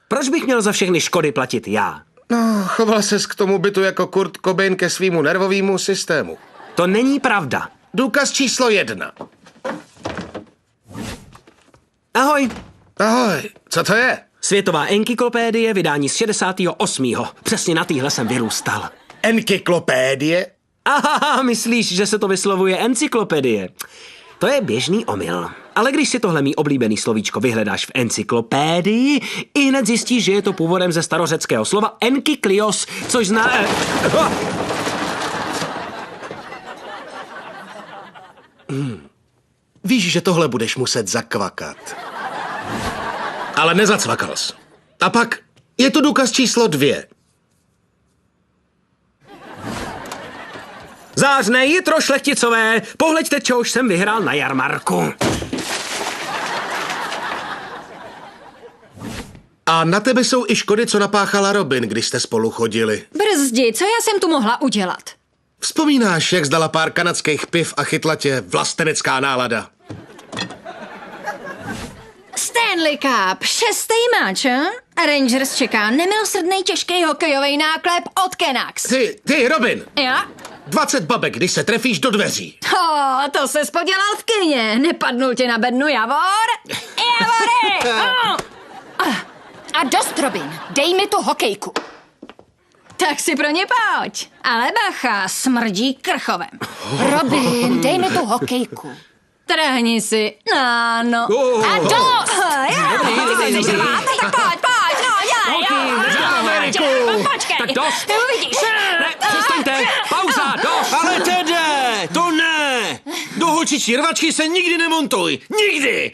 Proč bych měl za všechny škody platit já? No, choval ses k tomu bytu jako Kurt Cobain ke svýmu nervovému systému. To není pravda. Důkaz číslo 1. Ahoj. Ahoj, co to je? Světová encyklopédie, vydání z 68. Přesně na téhle jsem vyrůstal. Encyklopédie? Aha, myslíš, že se to vyslovuje encyklopedie? To je běžný omyl. Ale když si tohle mý oblíbený slovíčko vyhledáš v encyklopédii, i hned zjistíš, že je to původem ze starořeckého slova enkyklios, což zná... Víš, že tohle budeš muset zakvakat. Ale nezacvakal jsi. A pak je tu důkaz číslo 2. Zářné jitro, šlechticové, pohleďte, čehož jsem vyhrál na jarmarku. A na tebe jsou i škody, co napáchala Robin, když jste spolu chodili. Brzdi, co já jsem tu mohla udělat? Vzpomínáš, jak zdala pár kanadských piv a chytla tě vlastenecká nálada? Stanley Cup, 6. máč, Rangers čeká nemilosrdný těžký hokejový náklep od Canucks. Ty, Robin! Já? 20 babek, když se trefíš do dveří. To ses podělal v kyně. Nepadnul tě na bednu Javor? Javory! A dost, Robin, dej mi tu hokejku. Tak si pro ně pojď. Ale bacha, smrdí krchovem. Robin, dej mi tu hokejku. Trhni si. Ano. A dost! Tak pojď, no, dělej. Počkej. Tak dost. Ty uvidíš. Přestaňte, pauza, dost. Ale Tede, to ne! Do holčičí rvačky se nikdy nemontuj! Nikdy!